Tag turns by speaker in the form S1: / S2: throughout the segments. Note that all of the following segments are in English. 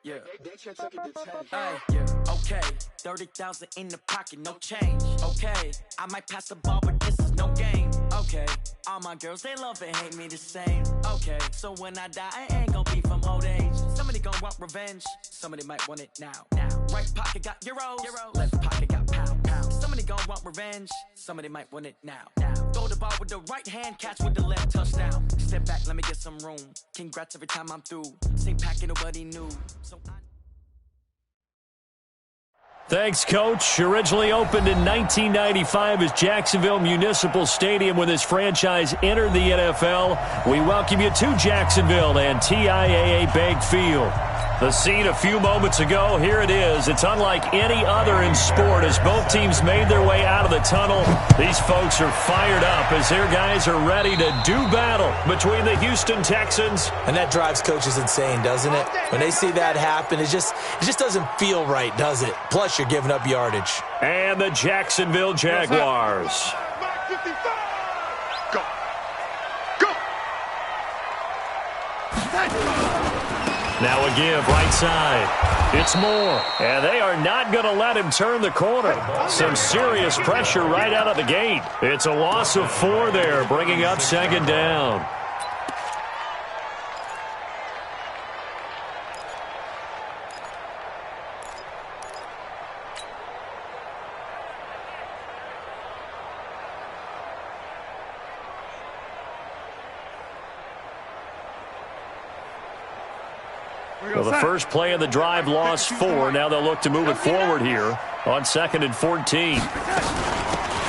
S1: Yeah. Hey, yeah. Okay. 30,000 in the pocket, no change. Okay. I might pass the ball, but this is no game. Okay. All my girls, they love and hate me the same. Okay. So when I die, I ain't gonna be from old age. Somebody gonna want revenge. Somebody might want it now. Right pocket got euros. Left pocket got pound. Somebody gonna want revenge. Somebody might want it now. Throw the ball with the right hand, catch with the left, touchdown. Step back, let me get some room. Congrats every time I'm through. Same packet, nobody knew. So
S2: Thanks, Coach. Originally opened in 1995 as Jacksonville Municipal Stadium when this franchise entered the NFL. We welcome you to Jacksonville and TIAA Bank Field. The scene a few moments ago, here it is. It's unlike any other in sport as both teams made their way out of the tunnel. These folks are fired up as their guys are ready to do battle between the Houston Texans.
S3: And that drives coaches insane, doesn't it? When they see that happen, it just doesn't feel right, does it? Plus, you're giving up yardage.
S2: And the Jacksonville Jaguars. Now a give, right side. It's Moore, and they are not going to let him turn the corner. Some serious pressure right out of the gate. It's a loss of 4 there, bringing up second down. Well, the first play of the drive lost 4. Now they'll look to move it forward here on 2nd and 14.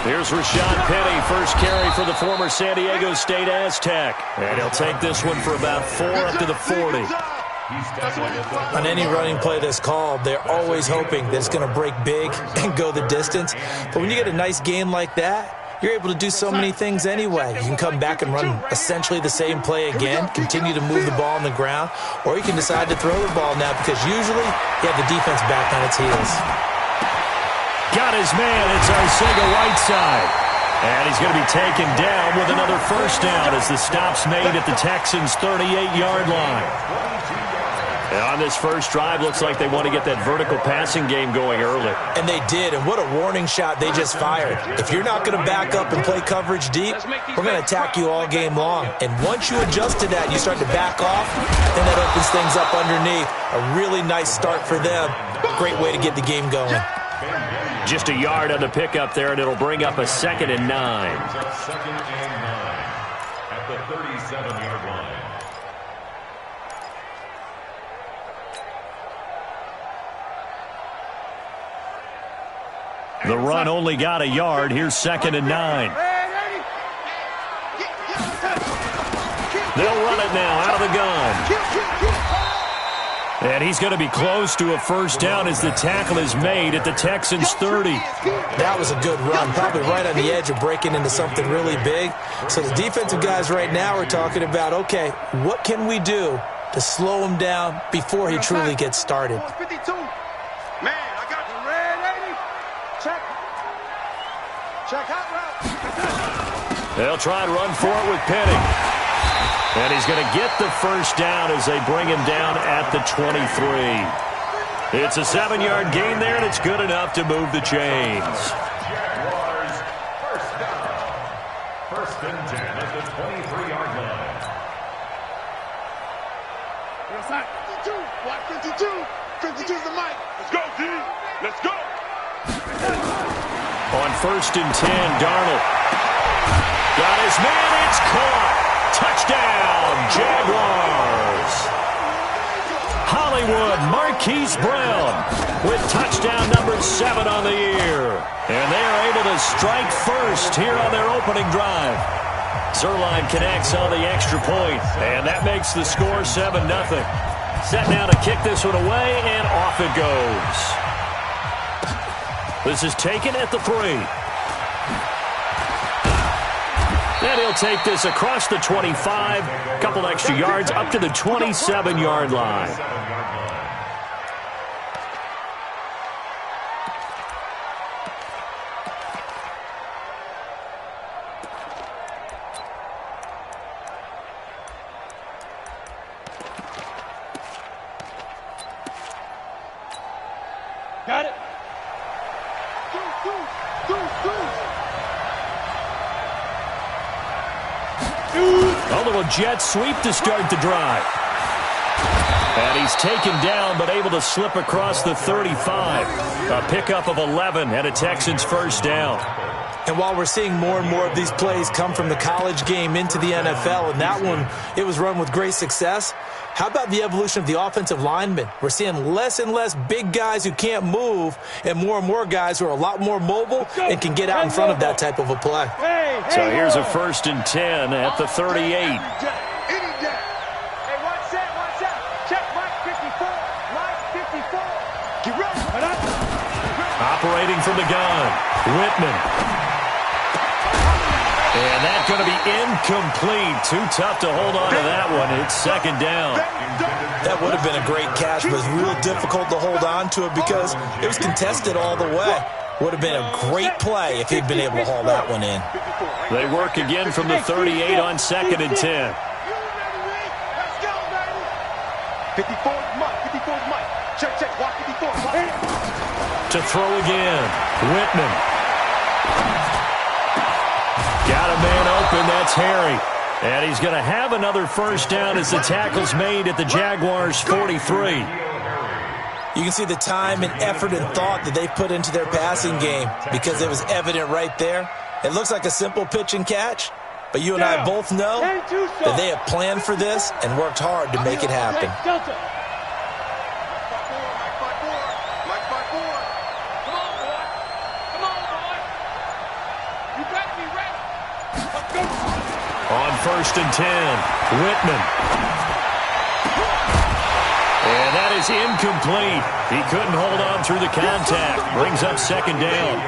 S2: Here's Rashad Penny, first carry for the former San Diego State Aztec. And he'll take this one for about 4 up to the 40.
S3: On any running play that's called, they're always hoping that it's going to break big and go the distance. But when you get a nice game like that, you're able to do so many things anyway. You can come back and run essentially the same play again, continue to move the ball on the ground, or you can decide to throw the ball now because usually you have the defense back on its heels.
S2: Got his man. It's Arcega-Whiteside. And he's going to be taken down with another first down as the stop's made at the Texans' 38-yard line. And on this first drive, looks like they want to get that vertical passing game going early.
S3: And they did, and what a warning shot they just fired. If you're not going to back up and play coverage deep, we're going to attack you all game long. And once you adjust to that, you start to back off, then that opens things up underneath. A really nice start for them. Great way to get the game going.
S2: Just a yard on the pickup there, and it'll bring up a 2nd and 9.
S4: Second and 9 at the 37-yard line.
S2: The run only got a yard. Here's 2nd and 9. They'll run it now out of the gun. And he's going to be close to a first down as the tackle is made at the Texans' 30.
S3: That was a good run, probably right on the edge of breaking into something really big. So the defensive guys right now are talking about, okay, what can we do to slow him down before he truly gets started?
S2: They'll try and run for it with Penny. And he's going to get the first down as they bring him down at the 23. It's a 7-yard gain there, and it's good enough to move the chains.
S4: Jaguars first down. First and 10 at the 23-yard line.
S5: 52's the mic. Let's go, D. Let's go.
S2: On 1st and 10, Darnold. Got his man, it's caught. Touchdown, Jaguars. Hollywood Marquise Brown with touchdown number 7 on the year. And they are able to strike first here on their opening drive. Zerline connects on the extra point, and that makes the score 7-0. Set now to kick this one away, and off it goes. This is taken at the 3. And he'll take this across the 25, a couple extra yards up to the 27-yard line. A little jet sweep to start the drive. And he's taken down, but able to slip across the 35. A pickup of 11 and a Texans first down.
S3: And while we're seeing more and more of these plays come from the college game into the NFL, and that one, it was run with great success, how about the evolution of the offensive linemen? We're seeing less and less big guys who can't move and more guys who are a lot more mobile and can get out in front of that type of a play.
S2: So here's a 1st and 10 at the 38. Operating from the gun, Whitman. And that's going to be incomplete. Too tough to hold on to that one. It's 2nd down.
S3: That would have been a great catch, but it's real difficult to hold on to it because it was contested all the way. Would have been a great play if he'd been able to haul that one in.
S2: They work again from the 38 on 2nd and 10.
S5: 54's Mike. 54's Mike. Check. Walk 54.
S2: To throw again, Whitman. Got a man open, that's Harry. And he's going to have another first down as the tackle's made at the Jaguars' 43.
S3: You can see the time and effort and thought that they put into their passing game because it was evident right there. It looks like a simple pitch and catch, but you and I both know that they have planned for this and worked hard to make it happen.
S2: On 1st and 10, Whitman. And that is incomplete. He couldn't hold on through the contact. Brings up 2nd down.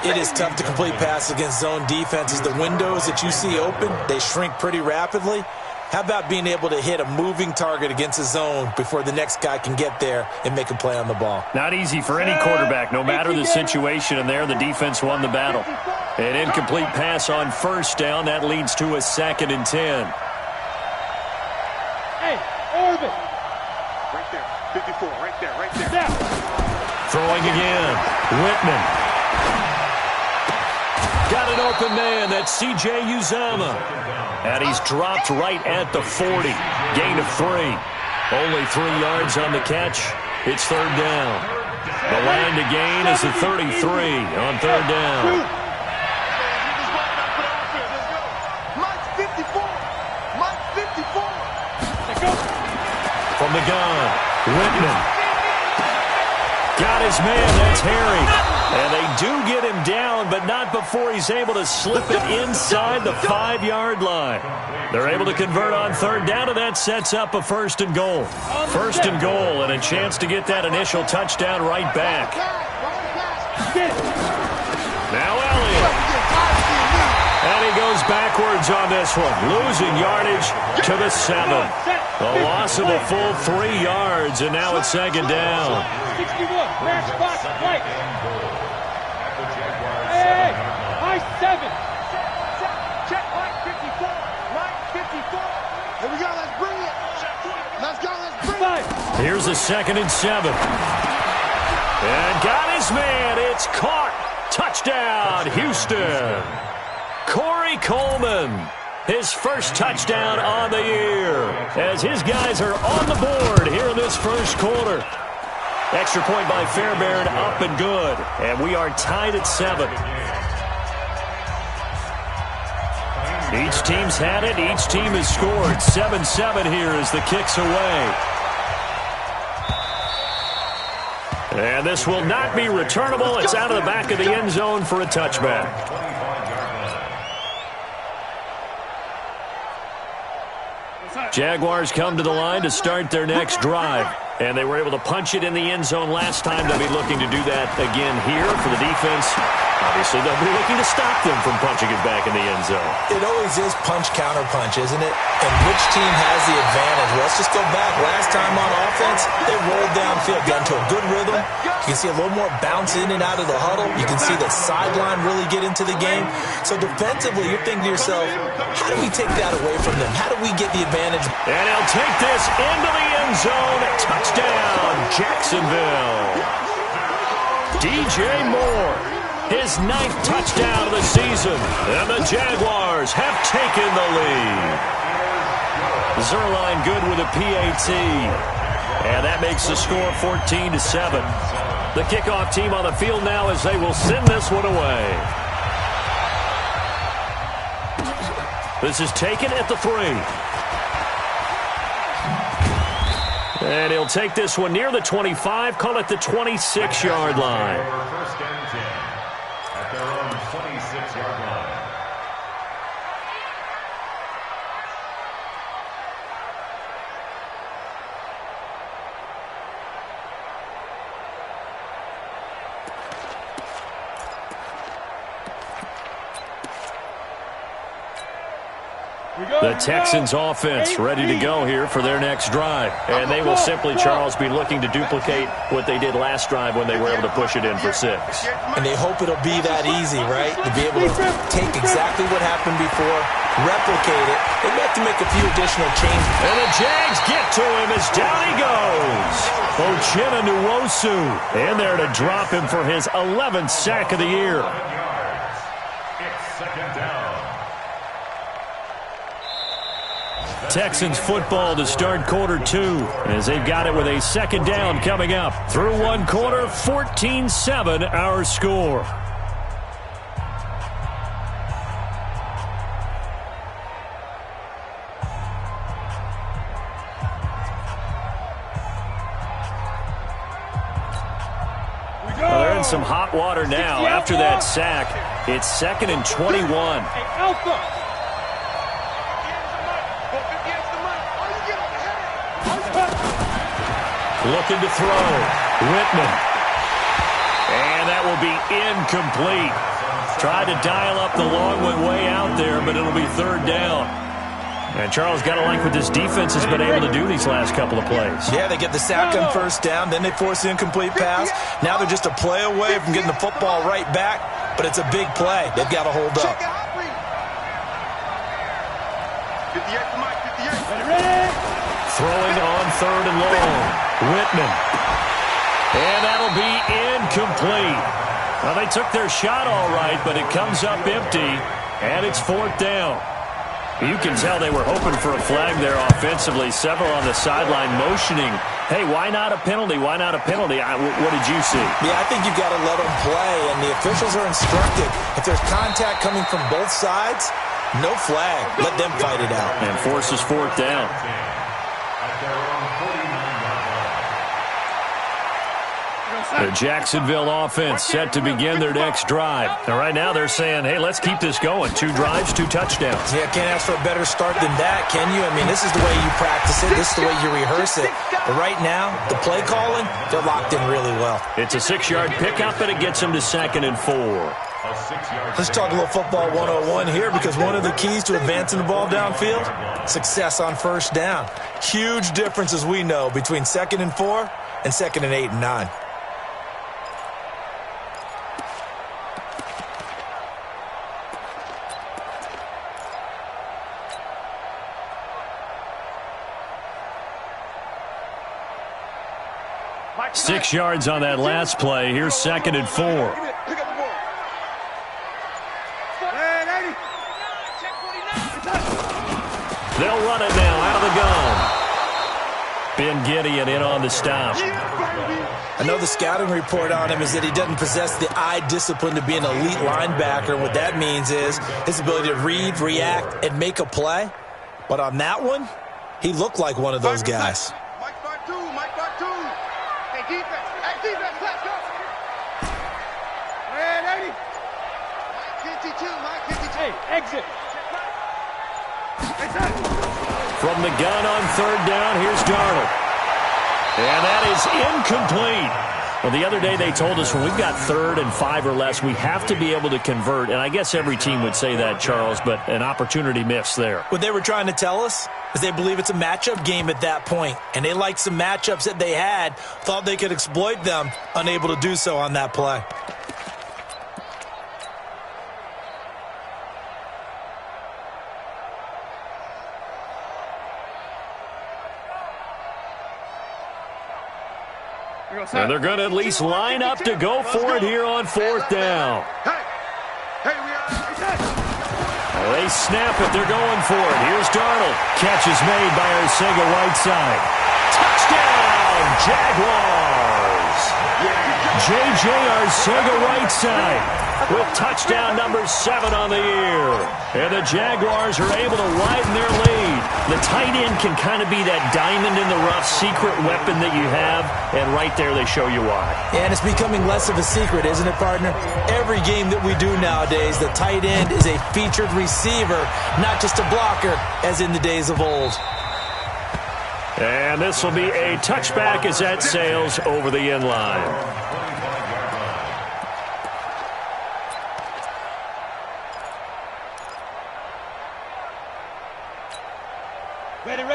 S3: It is tough to complete passes against zone defenses. The windows that you see open, they shrink pretty rapidly. How about being able to hit a moving target against a zone before the next guy can get there and make a play on the ball?
S2: Not easy for any quarterback, no matter the situation. And there, the defense won the battle. An incomplete pass on 1st down. That leads to a 2nd and 10.
S5: Hey, Orbit. Right there. 54. Right there.
S2: Throwing again. Whitman. Got an open man. That's C.J. Uzama. And he's dropped right at the 40. Gain of 3. Only 3 yards on the catch. It's 3rd down. The line to gain is the 33 on 3rd down. From the gun, Whitman. Got his man, that's Harry. And they do get him down, but not before he's able to slip it inside the 5-yard line. They're able to convert on 3rd down, and that sets up a 1st and goal. 1st and goal, and a chance to get that initial touchdown right back. Now Elliott. And he goes backwards on this one, losing yardage to the 7. A loss of a full 3 yards, and now it's 2nd down.
S5: 61, match box, right. Hey, high 7. Check, Mike 54. Mike 54. Here we go, let's bring it. Let's bring it.
S2: Here's a 2nd and 7. And got his man, it's caught. Touchdown, Houston. Corey Coleman. His first touchdown on the year as his guys are on the board here in this 1st quarter. Extra point by Fairbairn, up and good. And we are tied at 7. Each team's had it. Each team has scored. 7-7 here as the kick's away. And this will not be returnable. It's out of the back of the end zone for a touchback. Jaguars come to the line to start their next drive. And they were able to punch it in the end zone last time. They'll be looking to do that again here for the defense. Obviously, they'll be looking to stop them from punching it back in the end zone.
S3: It always is punch, counter punch, isn't it? And which team has the advantage? Well, let's just go back. Last time on offense, they rolled downfield, got into a good rhythm. You can see a little more bounce in and out of the huddle. You can see the sideline really get into the game. So defensively, you're thinking to yourself, how do we take that away from them? How do we get the advantage?
S2: And he'll take this into the end zone. Touchdown, Jacksonville. DJ Moore, his 9th touchdown of the season. And the Jaguars have taken the lead. Zerline good with a PAT. And that makes the score 14-7. The kickoff team on the field now as they will send this one away. This is taken at the 3. And he'll take this one near the 25, call it the 26-yard line.
S4: First and 10 at their own 26-yard line.
S2: The Texans offense ready to go here for their next drive. And they will simply, Charles, be looking to duplicate what they did last drive when they were able to push it in for 6.
S3: And they hope it'll be that easy, right? To be able to take exactly what happened before, replicate it. They have to make a few additional changes.
S2: And the Jags get to him as down he goes. Uchenna Nwosu in there to drop him for his 11th sack of the year.
S4: 11 yards. It's second down.
S2: Texans football to start quarter 2 as they've got it with a second down coming up. Through one quarter, 14-7 our score. Well, they're in some hot water now after that sack. It's 2nd and 21. Looking to throw. Whitman. And that will be incomplete. Tried to dial up the long one way out there, but it'll be 3rd down. And Charles, got to like what this defense has been able to do these last couple of plays.
S3: Yeah, they get the sack on 1st down, then they force the incomplete pass. Now they're just a play away from getting the football right back, but it's a big play. They've got to hold up.
S2: Throwing on 3rd and long. Whitman. And that'll be incomplete. Well, they took their shot all right, but it comes up empty, and it's 4th down. You can tell they were hoping for a flag there offensively. Several on the sideline motioning, hey, why not a penalty? Why not a penalty? What did you see?
S3: Yeah, I think you've got to let them play, and the officials are instructed. If there's contact coming from both sides, no flag. Let them fight it out.
S2: And forces 4th down. The Jacksonville offense set to begin their next drive. And right now they're saying, hey, let's keep this going. 2 drives, 2 touchdowns.
S3: Yeah, can't ask for a better start than that, can you? I mean, this is the way you practice it. This is the way you rehearse it. But right now, the play calling, they're locked in really well.
S2: It's a 6-yard pickup, and it gets them to 2nd and 4.
S3: Let's talk a little football 101 here, because one of the keys to advancing the ball downfield, success on 1st down. Huge difference, as we know, between 2nd and 4 and 2nd and 8 and 9.
S2: Six yards on that last play. Here's 2nd and 4. They'll run it now out of the gun. Ben Gideon in on the stop.
S3: I know the scouting report on him is that he doesn't possess the eye discipline to be an elite linebacker. And what that means is his ability to read, react, and make a play. But on that one, he looked like one of those guys.
S5: Exit.
S2: From the gun on 3rd down, here's Darnold. And that is incomplete. Well, the other day they told us when we've got 3rd and 5 or less, we have to be able to convert. And I guess every team would say that, Charles, but an opportunity missed there.
S3: What they were trying to tell us is they believe it's a matchup game at that point. And they liked some matchups that they had, thought they could exploit them, unable to do so on that play.
S2: And they're going to at least line up to go for it here on 4th down. They snap it. They're going for it. Here's Darnold. Catch is made by Arcega-Whiteside. Touchdown, Jaguars. J.J. Arcega-Whiteside with touchdown number 7 on the year. And the Jaguars are able to widen their lead. The tight end can kind of be that diamond in the rough secret weapon that you have, and right there they show you why.
S3: And it's becoming less of a secret, isn't it, partner? Every game that we do nowadays, the tight end is a featured receiver, not just a blocker, as in the days of old.
S2: And this will be a touchback as that sails over the end line.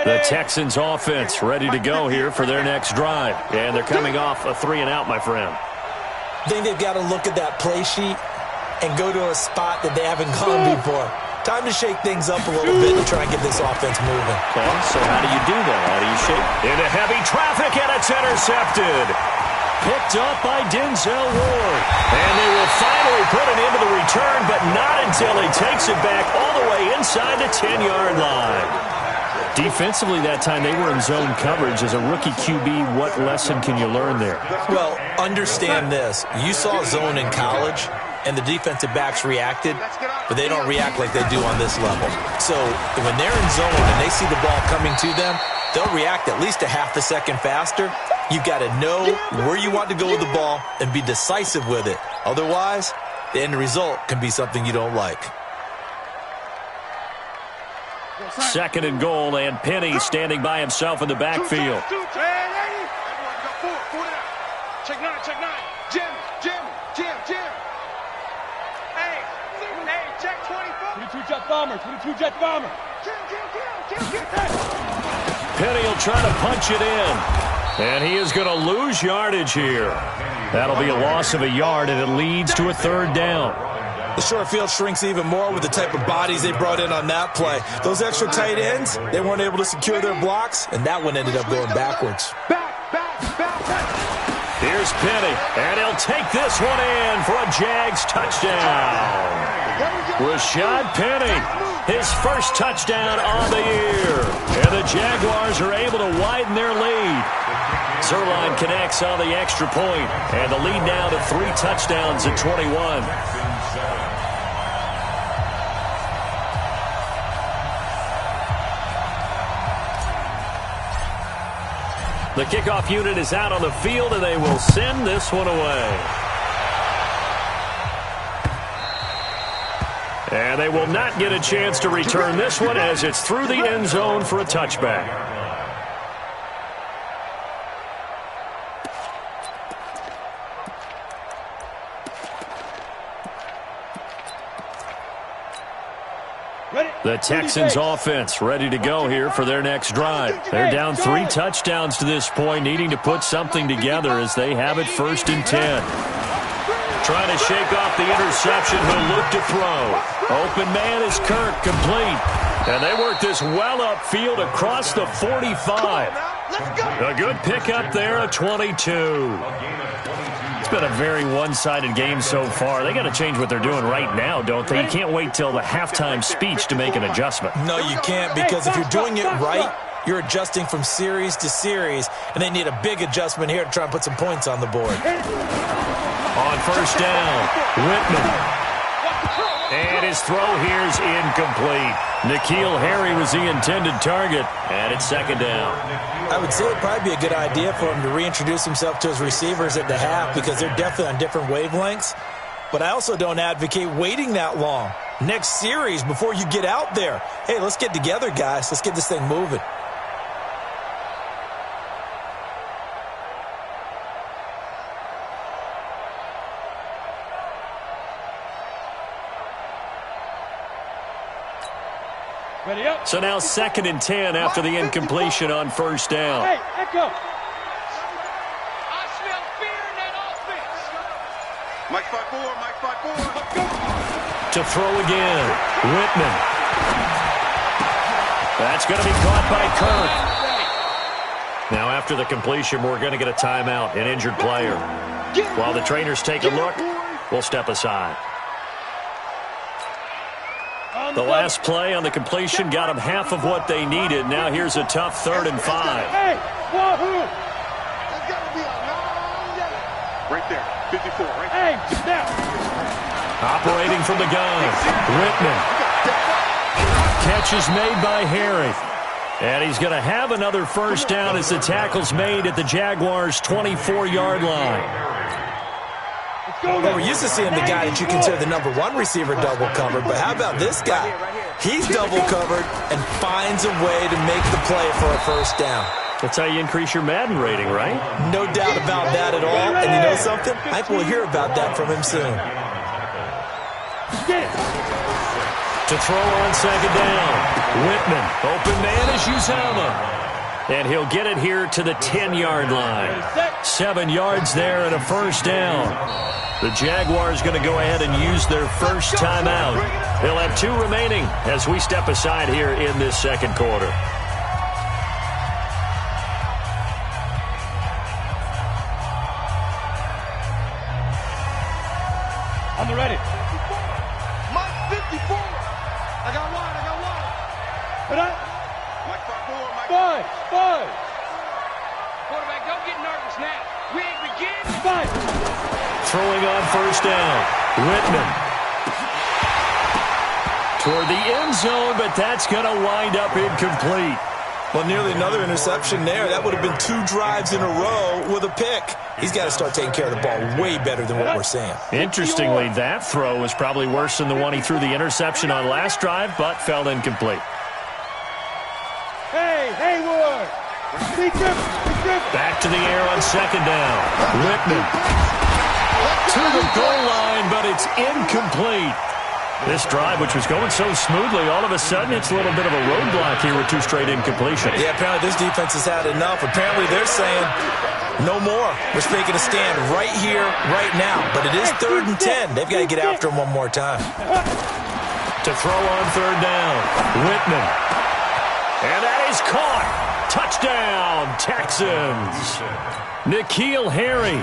S2: The Texans offense ready to go here for their next drive. And they're coming off a 3-and-out, my friend.
S3: I think they've got to look at that play sheet and go to a spot that they haven't gone before. Time to shake things up a little bit to try and get this offense moving.
S2: Okay, so how do you do that? How do you shake? Into heavy traffic, and it's intercepted. Picked up by Denzel Ward. And they will finally put it into the return, but not until he takes it back all the way inside the 10-yard line. Defensively that time, they were in zone coverage. As a rookie QB, what lesson can you learn there?
S3: Well, understand this. You saw zone in college, and the defensive backs reacted, but they don't react like they do on this level. So when they're in zone and they see the ball coming to them, they'll react at least a half a second faster. You've got to know where you want to go with the ball and be decisive with it. Otherwise, the end result can be something you don't like.
S2: 2nd and goal, and Penny standing by himself in the backfield.
S5: Check 9. Jim. Hey, check 24. 22 jet bomber.
S2: Penny will try to punch it in. And he is going to lose yardage here. That'll be a loss of a yard, and it leads to a 3rd down.
S3: The short field shrinks even more with the type of bodies they brought in on that play. Those extra tight ends, they weren't able to secure their blocks, and that one ended up going backwards.
S2: Here's Penny, and he'll take this one in for a Jags touchdown. Rashad Penny, his first touchdown on the year. And the Jaguars are able to widen their lead. Zerline connects on the extra point, and the lead now to 3 touchdowns at 21. The kickoff unit is out on the field, and they will send this one away. And they will not get a chance to return this one as it's through the end zone for a touchback. The Texans offense ready to go here for their next drive. They're down 3 touchdowns to this point, needing to put something together as they have it 1st and 10. Trying to shake off the interception. He'll look to throw. Open man is Kirk, complete. And they work this well upfield across the 45. A good pickup there at 22. It's been a very one-sided game so far. They got to change what they're doing right now, don't they? You can't wait till the halftime speech to make an adjustment.
S3: No, you can't, because if you're doing it right, you're adjusting from series to series, and they need a big adjustment here to try and put some points on the board.
S2: On 1st down, Whitman. And his throw here's incomplete. N'Keal Harry was the intended target, and it's 2nd down.
S3: I would say it'd probably be a good idea for him to reintroduce himself to his receivers at the half, because they're definitely on different wavelengths. But I also don't advocate waiting that long. Next series, before you get out there. Hey, let's get together, guys. Let's get this thing moving.
S2: So now 2nd and 10 after the incompletion on 1st down.
S5: Hey, Echo. I smell fear in that offense. Mike 5-4.
S2: To throw again, Whitman. That's going to be caught by Kirk. Now after the completion, we're going to get a timeout, an injured player. While the trainers take a look, we'll step aside. The last play on the completion got them half of what they needed. Now here's a tough 3rd and 5.
S5: Hey, wahoo! That's got to be a long day. Right there, 54. Right there. Hey, now.
S2: Operating from the gun, Rittman. Catch is made by Harry. And he's going to have another first down as the tackle's made at the Jaguars' 24-yard line.
S3: Well, we're used to seeing the guy that you consider the number 1 receiver double covered, but how about this guy? He's double covered and finds a way to make the play for a first down.
S2: That's how you increase your Madden rating, right?
S3: No doubt about that at all. And you know something? I think we'll hear about that from him soon.
S2: To throw on 2nd down, Whitman. Open man is Uzama. And he'll get it here to the 10-yard line. 7 yards there and a first down. The Jaguars going to go ahead and use their first timeout. They'll have 2 remaining as we step aside here in this second quarter.
S5: I'm ready. Mike 54. I got one. But Five. Quarterback, don't get nervous now. We ain't beginning. 5.
S2: Throwing on first down, Rittman. Toward the end zone, but that's going to wind up incomplete.
S3: Well, nearly another interception there. That would have been 2 drives in a row with a pick. He's got to start taking care of the ball way better than what we're seeing.
S2: Interestingly, that throw was probably worse than the one he threw the interception on last drive, but fell incomplete.
S5: Hey, Hayward!
S2: Back to the air on 2nd down. Rittman to the goal line, but it's incomplete. This drive, which was going so smoothly, all of a sudden it's a little bit of a roadblock here with 2 straight incompletions.
S3: Yeah, apparently this defense has had enough. Apparently they're saying no more. We're making a stand right here, right now. But it is 3rd and 10. They've got to get after him one more time.
S2: To throw on 3rd down, Whitman. And that is caught. Touchdown, Texans. N'Keal Harry,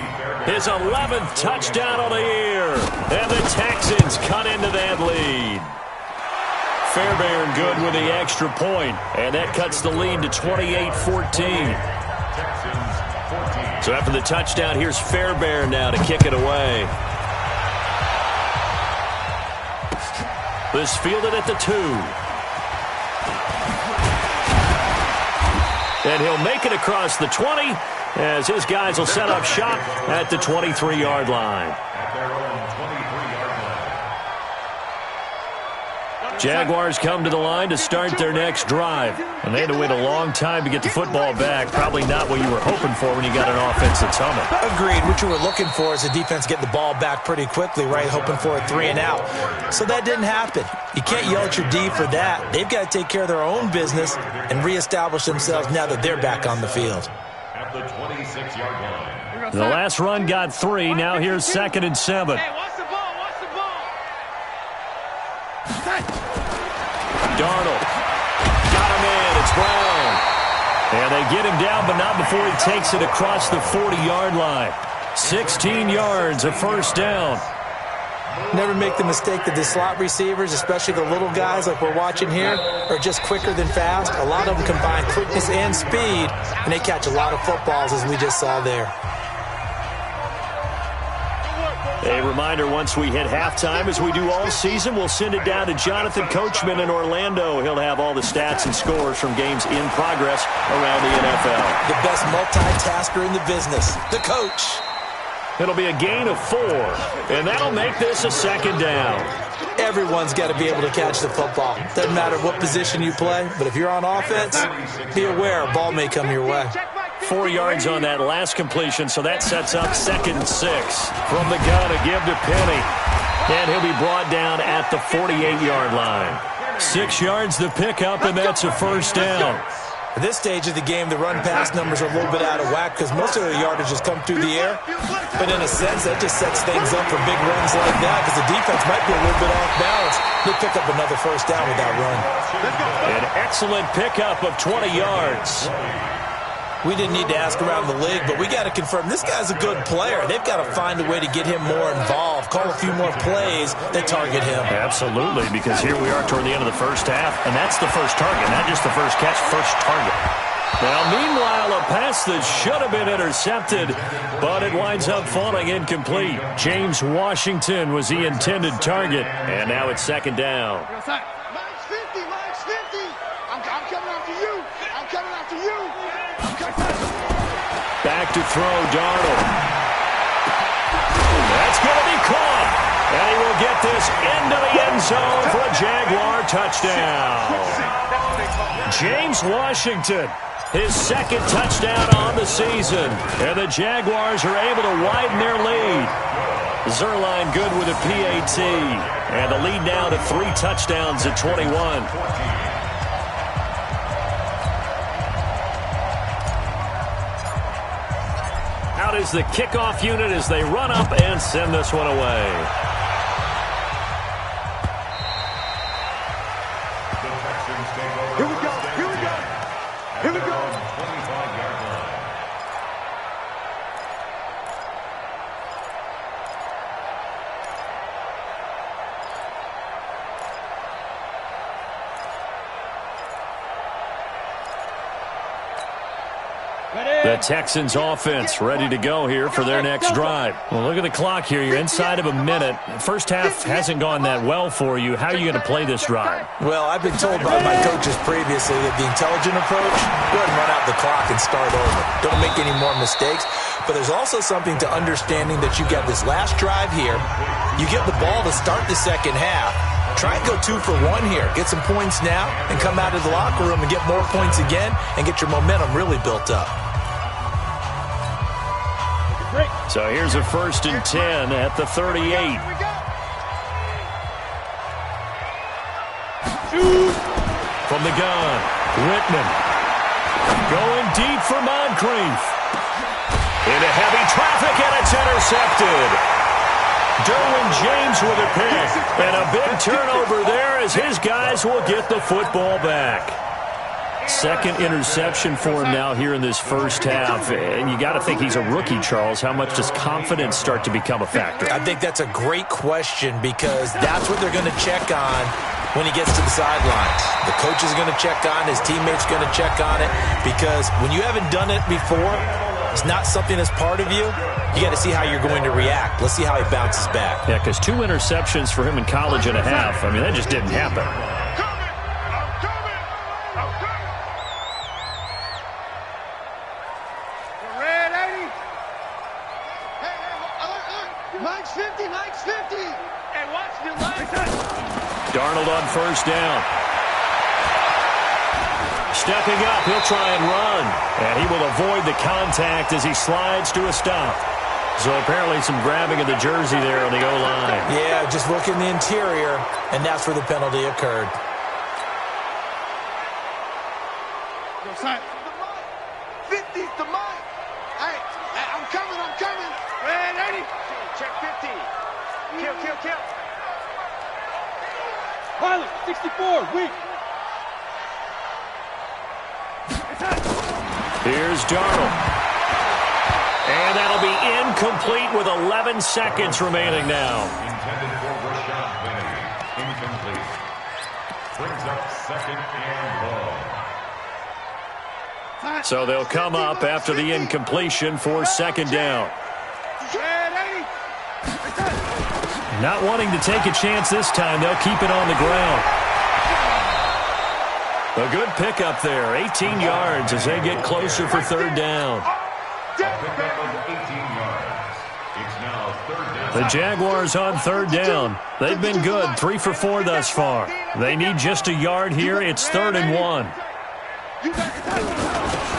S2: his 11th touchdown of the year. And the Texans cut into that lead. Fairbairn good with the extra point. And that cuts the lead to 28-14. So after the touchdown, here's Fairbairn now to kick it away. This fielded at the 2. And he'll make it across the 20 as his guys will set up shop at the 23-yard line. Jaguars come to the line to start their next drive. And they had to wait a long time to get the football back. Probably not what you were hoping for when you got an offense that's humming.
S3: Agreed. What you were looking for is the defense getting the ball back pretty quickly, right? Hoping for a 3 and out. So that didn't happen. You can't yell at your D for that. They've got to take care of their own business and reestablish themselves now that they're back on the field.
S4: At the 26-yard line.
S2: The last run got 3. Now here's 2nd and 7.
S5: Hey, watch the ball.
S2: Darnold. Got him in. It's Brown. And they get him down, but not before he takes it across the 40-yard line. 16 yards, a first down.
S3: Never make the mistake that the slot receivers, especially the little guys like we're watching here, are just quicker than fast. A lot of them combine quickness and speed, and they catch a lot of footballs, as we just saw there.
S2: A reminder, once we hit halftime, as we do all season, we'll send it down to Jonathan Coachman in Orlando. He'll have all the stats and scores from games in progress around the NFL.
S3: The best multitasker in the business, the coach.
S2: It'll be a gain of 4, and that'll make this a 2nd down.
S3: Everyone's got to be able to catch the football. Doesn't matter what position you play, but if you're on offense, be aware a ball may come your way.
S2: 4 yards on that last completion, so that sets up 2nd and 6. From the gun, a give to Penny. And he'll be brought down at the 48-yard line. 6 yards the pickup, and that's a first down.
S3: At this stage of the game, the run-pass numbers are a little bit out of whack because most of the yardage has come through the air. But in a sense, that just sets things up for big runs like that because the defense might be a little bit off balance. They pick up another first down with that run.
S2: An excellent pickup of 20 yards.
S3: We didn't need to ask around the league, but we got to confirm this guy's a good player. They've got to find a way to get him more involved, call a few more plays that target him.
S2: Absolutely, because here we are toward the end of the first half, and that's the first target, not just the first catch, first target. Now, meanwhile, a pass that should have been intercepted, but it winds up falling incomplete. James Washington was the intended target, and now it's second down.
S5: Mike's 50, Mike's 50. I'm coming after you. I'm coming after you.
S2: Back to throw, Darnold. That's going to be caught. And he will get this into the end zone for a Jaguar touchdown. James Washington, his second touchdown on the season. And the Jaguars are able to widen their lead. Zerline good with a PAT. And the lead now to 3 touchdowns at 21. Out is the kickoff unit as they run up and send this one away.
S5: Here we go. Here we go. Here we go.
S4: 25-yard line.
S2: The Texans offense ready to go here for their next drive. Well, look at the clock here. You're inside of a minute. First half hasn't gone that well for you. How are you going to play this drive?
S3: Well, I've been told by my coaches previously that the intelligent approach, go ahead and run out the clock and start over. Don't make any more mistakes. But there's also something to understanding that you got this last drive here. You get the ball to start the second half. Try and go 2 for 1 here. Get some points now and come out of the locker room and get more points again and get your momentum really built up.
S2: So here's a 1st and 10 at the 38. From the gun, Whitman. Going deep for Moncrief. Into heavy traffic, and it's intercepted. Derwin James with a pick. And a big turnover there as his guys will get the football back. Second interception for him now here in this first half. And you got to think he's a rookie, Charles. How much does confidence start to become a factor?
S3: I think that's a great question because that's what they're going to check on when he gets to the sidelines. The coach is going to check on, his teammates are going to check on it, because when you haven't done it before, it's not something that's part of you. You got to see how you're going to react. Let's see how he bounces back.
S2: Yeah, because 2 interceptions for him in college and a half. I mean, that just didn't happen.
S5: Mike's 50, Mike's 50. Hey, watch the line.
S2: Darnold on first down. Stepping up, he'll try and run. And he will avoid the contact as he slides to a stop. So apparently some grabbing of the jersey there on the O-line.
S3: Yeah, just look in the interior, and that's where the penalty occurred.
S5: Yo, son. 50's the Mike. Hey, I'm coming. Red 80. Check 50. Kill. Pilot, 64, weak.
S2: Here's Darnold. And that'll be incomplete with 11 seconds remaining now.
S4: Intended for Rashad Penny. Incomplete. Brings up 2nd and long.
S2: So they'll come up after the incompletion for 2nd down. Not wanting to take a chance this time, they'll keep it on the ground. A good pickup there, 18 yards as they get closer for 3rd down.
S4: A pickup of 18 yards. It's now 3rd down.
S2: The Jaguars on 3rd down. They've been good, 3 for 4 thus far. They need just a yard here. It's 3rd and 1.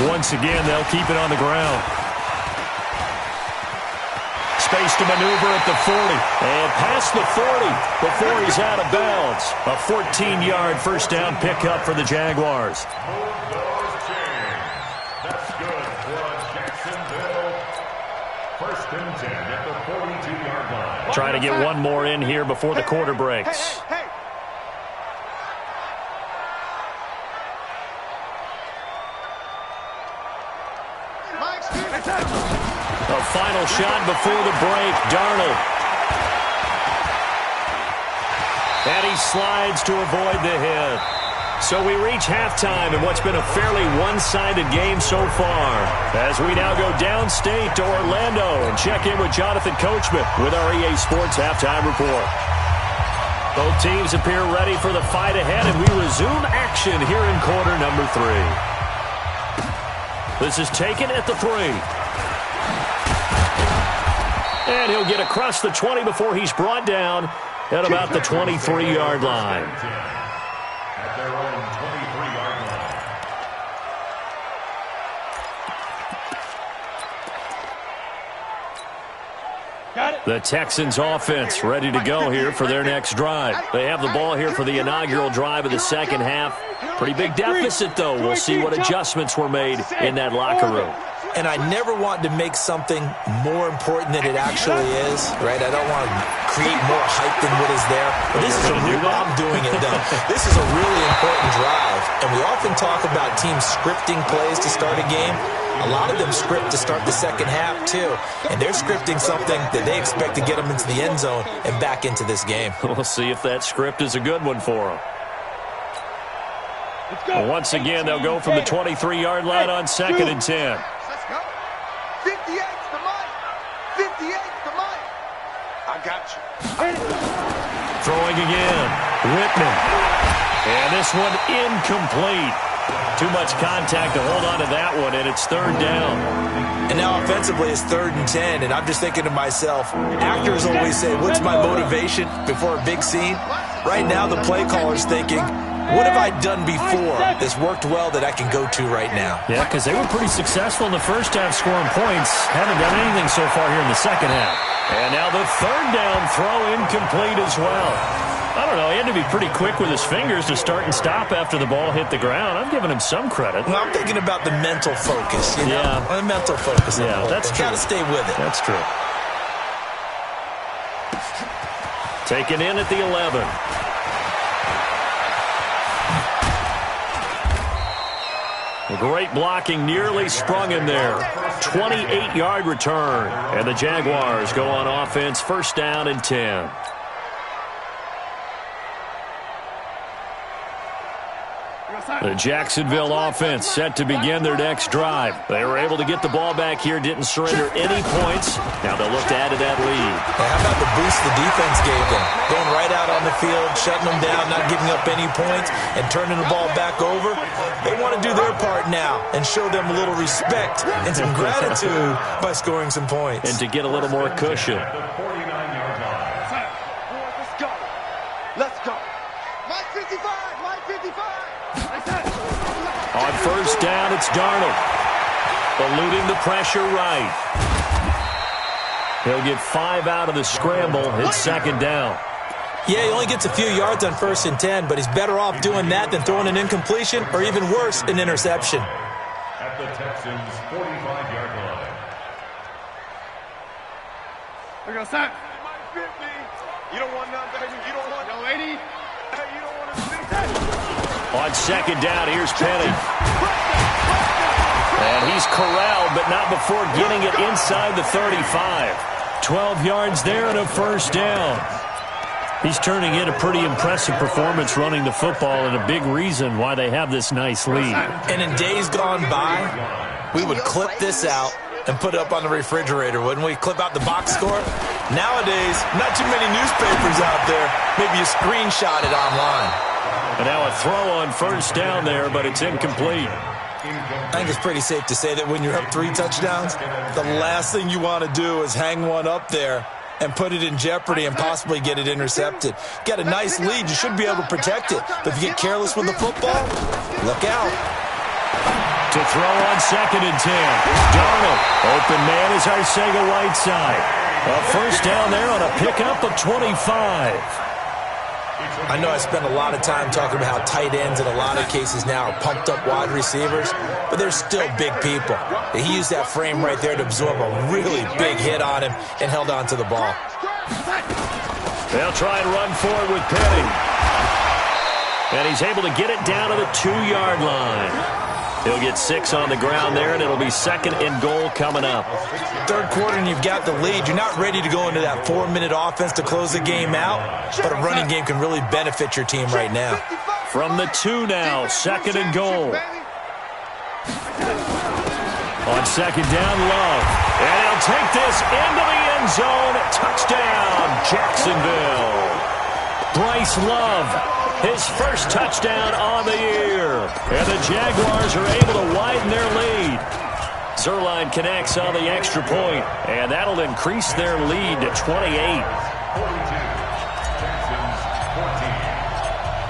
S2: Once again, they'll keep it on the ground. Space to maneuver at the 40. And past the 40 before he's out of bounds. A 14-yard first down pickup for the Jaguars.
S4: That's good for Jacksonville. 1st and 10 at the 42-yard line.
S2: Trying to get one more in here before the quarter breaks.
S5: Hey.
S2: final shot before the break. Darnold. And he slides to avoid the hit. So we reach halftime in what's been a fairly one-sided game so far. As we now go downstate to Orlando and check in with Jonathan Coachman with our EA Sports Halftime Report. Both teams appear ready for the fight ahead, and we resume action here in quarter number 3. This is taken at the 3. And he'll get across the 20 before he's brought down at about the 23-yard line.
S4: At their own 23-yard line.
S5: Got it.
S2: The Texans offense ready to go here for their next drive. They have the ball here for the inaugural drive of the second half. Pretty big deficit, though. We'll see what adjustments were made in that locker room.
S3: And I never want to make something more important than it actually is, right? I don't want to create more hype than what is there. But this is I'm doing it, though. This is a really important drive. And we often talk about teams scripting plays to start a game. A lot of them script to start the second half, too. And they're scripting something that they expect to get them into the end zone and back into this game.
S2: We'll see if that script is a good one for them. Well, once again, they'll go from the 23-yard line on 2nd and 10.
S5: 58's the Mike. 58's the Mike. I got you.
S2: Throwing again. Whitman. And this one incomplete. Too much contact to hold on to that one, and it's 3rd down.
S3: And now offensively it's 3rd and 10, and I'm just thinking to myself, actors always say, what's my motivation before a big scene? Right now the play caller's thinking, what have I done before that's worked well that I can go to right now?
S2: Yeah, because they were pretty successful in the first half scoring points. Haven't done anything so far here in the second half. And now the 3rd down throw incomplete as well. I don't know, he had to be pretty quick with his fingers to start and stop after the ball hit the ground. I'm giving him some credit.
S3: Well, I'm thinking about the mental focus, you know?
S2: Yeah.
S3: The mental focus.
S2: Yeah, that's true.
S3: Got to stay with it.
S2: That's true. Taken in at the 11. Great blocking, nearly sprung him there. 28-yard return. And the Jaguars go on offense, 1st down and 10. The Jacksonville offense set to begin their next drive. They were able to get the ball back here, didn't surrender any points. Now they'll look to add to that lead.
S3: Hey, how about the boost the defense gave them? Going right out on the field, shutting them down, not giving up any points, and turning the ball back over. They want to do their part now and show them a little respect and some gratitude by scoring some points.
S2: And to get a little more cushion.
S4: At the 49-yard line.
S5: Let's go. Let's go. Mike 55. Mike 55.
S2: On 1st down, it's Darnold. Eluding the pressure right. He'll get 5 out of the scramble. It's 2nd down.
S3: Yeah, he only gets a few yards on 1st and 10, but he's better off doing that than throwing an incompletion or even worse, an interception.
S4: At the Texans' 45-yard line.
S5: We're going to sack. Mike 50. You don't want none, baby. You don't want no 80. Hey, you don't want to see that.
S2: On 2nd down, here's Penny. And he's corralled, but not before getting it inside the 35. 12 yards there and a 1st down. He's turning in a pretty impressive performance running the football, and a big reason why they have this nice lead.
S3: And in days gone by, we would clip this out and put it up on the refrigerator, wouldn't we? Clip out the box score. Nowadays, not too many newspapers out there. Maybe you screenshot it online.
S2: And now a throw on 1st down there, but it's incomplete.
S3: I think it's pretty safe to say that when you're up 3 touchdowns, the last thing you want to do is hang one up there and put it in jeopardy and possibly get it intercepted. Get a nice lead, you should be able to protect it. But if you get careless with the football, look out.
S2: To throw on 2nd and 10. Darnold. Open man is Arcega-Whiteside. A 1st down there on a pickup of 25.
S3: I know I spent a lot of time talking about how tight ends in a lot of cases now are pumped up wide receivers, but they're still big people. He used that frame right there to absorb a really big hit on him and held on to the ball.
S2: They'll try and run forward with Penny. And he's able to get it down to the 2-yard line. He'll get 6 on the ground there, and it'll be 2nd and goal coming up.
S3: Third quarter, and you've got the lead. You're not ready to go into that 4-minute offense to close the game out, but a running game can really benefit your team right now.
S2: From the 2 now, 2nd and goal. On 2nd down, Love. And he'll take this into the end zone. Touchdown, Jacksonville. Bryce Love, his first touchdown on the year. And the Jaguars are able to widen their lead. Zerline connects on the extra point, and that'll increase their lead to 28.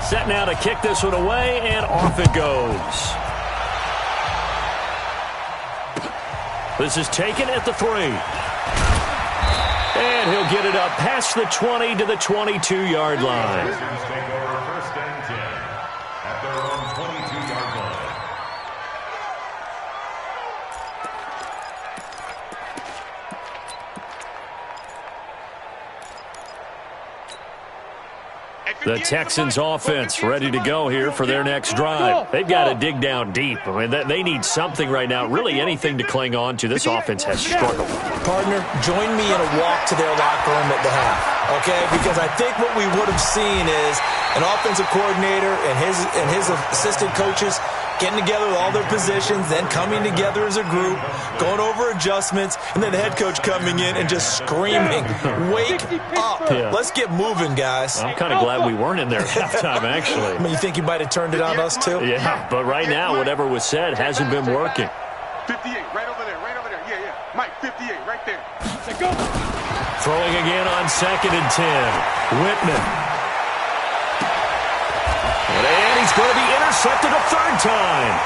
S2: Set now to kick this one away, and off it goes. This is taken at the 3. And he'll get it up past the 20 to the 22-yard line.
S4: Texans take over 1st and 10 at their own 22-yard line.
S2: The Texans offense ready to go here for their next drive. They've got to dig down deep. I mean, they need something right now, really anything to cling on to. This offense has struggled.
S3: Partner, join me in a walk to their locker room at the half, okay? Because I think what we would have seen is an offensive coordinator and his assistant coaches getting together with all their positions, then coming together as a group, going over adjustments, and then the head coach coming in and just screaming, "Wake up. Let's get moving, guys."
S2: I'm kind of glad we weren't in there at halftime, actually.
S3: I mean, you think you might have turned it on us, too?
S2: Yeah, but right now, whatever was said hasn't been working.
S5: 58, right over there, right over there. Yeah, yeah. Mike, 58, right there. Let's go.
S2: Throwing again on 2nd and 10. Whitman. And he's going to be intercepted a 3rd time.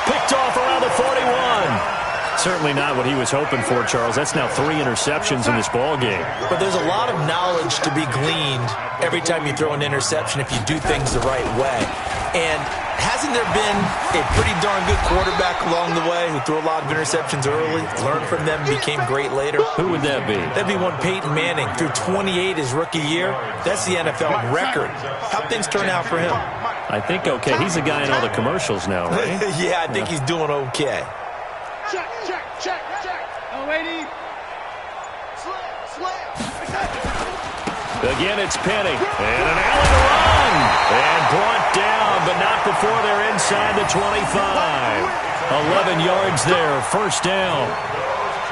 S2: Picked off around the 41. Certainly not what he was hoping for, Charles. That's now 3 interceptions in this ball game.
S3: But there's a lot of knowledge to be gleaned every time you throw an interception if you do things the right way. And hasn't there been a pretty darn good quarterback along the way who threw a lot of interceptions early, learned from them, and became great later?
S2: Who would that be?
S3: That'd be one Peyton Manning. Threw 28 his rookie year. That's the NFL record. How'd things turn out for him?
S2: I think okay. He's a guy in all the commercials now, right?
S3: Yeah, I think he's doing okay.
S5: Check, check, check, check. Oh, 80. Slam.
S2: Again, it's Penny. And an alley to run. And brought down, but not before they're inside the 25. 11 yards there, 1st down.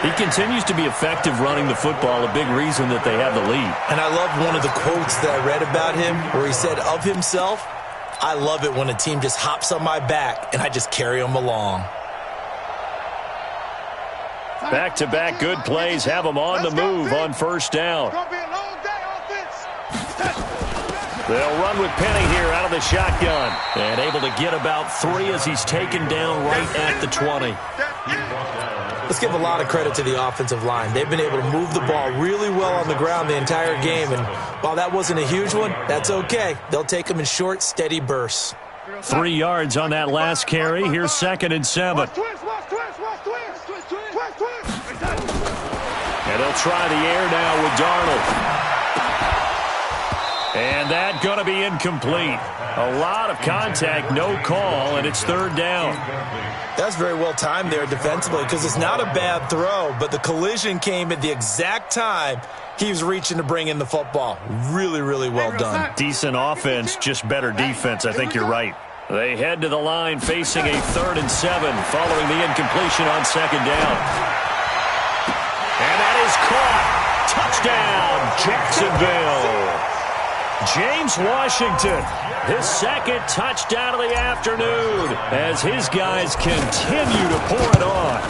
S2: He continues to be effective running the football, a big reason that they have the lead.
S3: And I love one of the quotes that I read about him where he said of himself, "I love it when a team just hops on my back and I just carry them along."
S2: Back-to-back good plays have them on the move on 1st down.
S5: It's going to be a long day, offense.
S2: They'll run with Penny here out of the shotgun. And able to get about 3 as he's taken down right at the 20.
S3: Let's give a lot of credit to the offensive line. They've been able to move the ball really well on the ground the entire game. And while that wasn't a huge one, that's okay. They'll take them in short, steady bursts.
S2: 3 yards on that last carry. Here's 2nd and 7. And they'll try the air now with Darnold. And that going to be incomplete. A lot of contact, no call, and it's 3rd down.
S3: That's very well timed there defensively because it's not a bad throw, but the collision came at the exact time he was reaching to bring in the football. Really, really well done.
S2: Decent offense, just better defense. I think you're right. They head to the line facing a 3rd and 7 following the incompletion on 2nd down. And that is caught. Touchdown, Jacksonville. James Washington, his 2nd touchdown of the afternoon as his guys continue to pour it on.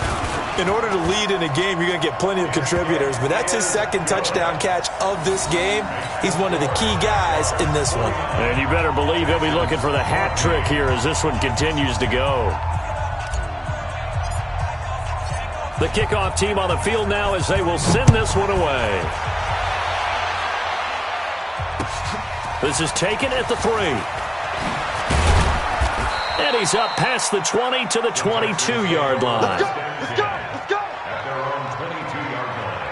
S3: In order to lead in a game, you're going to get plenty of contributors, but that's his 2nd touchdown catch of this game. He's one of the key guys in this one.
S2: And you better believe he'll be looking for the hat trick here as this one continues to go. The kickoff team on the field now as they will send this one away. This is taken at the 3. And he's up past the 20 to the 22-yard line.
S5: Let's go.
S4: At their own 22-yard line.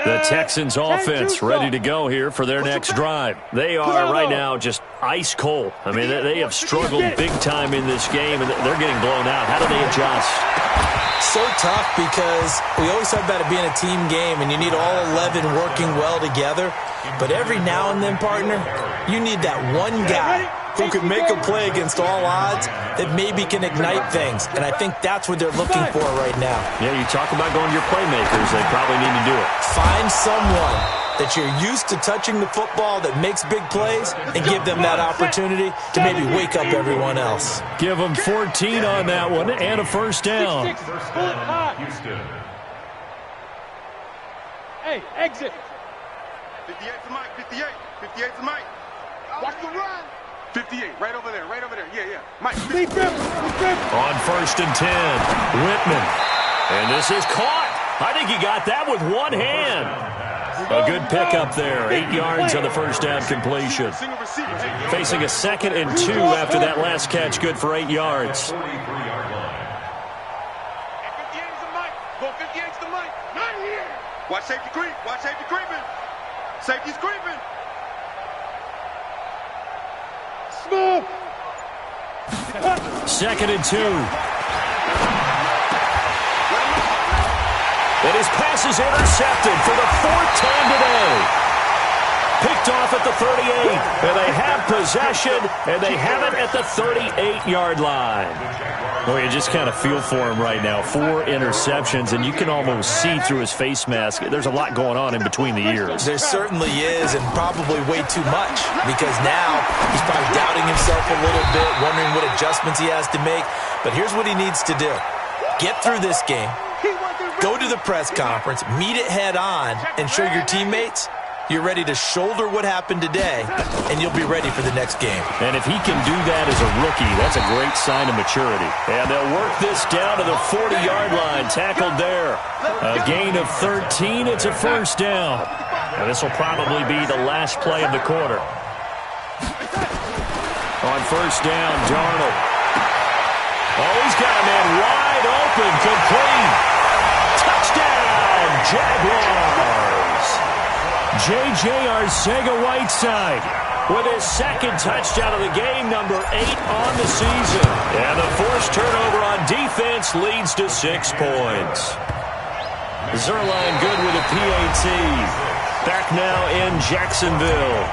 S2: The Texans offense ready to go here for their next drive. They are right now just ice cold. I mean, they have struggled big time in this game, and they're getting blown out. How do they adjust?
S3: So tough because we always talk about it being a team game, and you need all 11 working well together. But every now and then, partner, you need that one guy who can make a play against all odds that maybe can ignite things. And I think that's what they're looking for right now.
S2: Yeah, you talk about going to your playmakers. They probably need to do it.
S3: Find someone that you're used to touching the football that makes big plays and give them that opportunity to maybe wake up everyone else.
S2: Give them 14 on that one and a first down.
S4: Houston.
S5: Hey, exit. 58 to Mike, 58. 58 to Mike. Watch the run. 58, right over there, yeah. Mike,
S2: on 1st and 10, Whitman. And this is caught. I think he got that with one hand. A good pickup there. 8 yards on the first down completion. Facing a 2nd and 2 after that last catch, good for 8 yards.
S5: 58 to Mike. Go 58 to Mike. Not here. Watch safety creep. Watch safety creeping. Safety's creeping. Smooth.
S2: 2nd and 2. And his pass is intercepted for the 4th time today. Picked off at the 38. And they have possession, and they have it at the 38-yard line. Well, you just kind of feel for him right now. 4 interceptions, and you can almost see through his face mask. There's a lot going on in between the ears.
S3: There certainly is, and probably way too much, because now he's probably doubting himself a little bit, wondering what adjustments he has to make. But here's what he needs to do. Get through this game, go to the press conference, meet it head on, and show your teammates you're ready to shoulder what happened today, and you'll be ready for the next game.
S2: And if he can do that as a rookie, that's a great sign of maturity. And they'll work this down to the 40-yard line, tackled there. A gain of 13, it's a first down. And this will probably be the last play of the quarter. On first down, Darnold. Oh, he's got a man wide open, complete. Touchdown, Jaguars. J.J. Arcega-Whiteside with his 2nd touchdown of the game, number 8 on the season. And the forced turnover on defense leads to 6 points. Zerline good with a PAT. Back now in Jacksonville.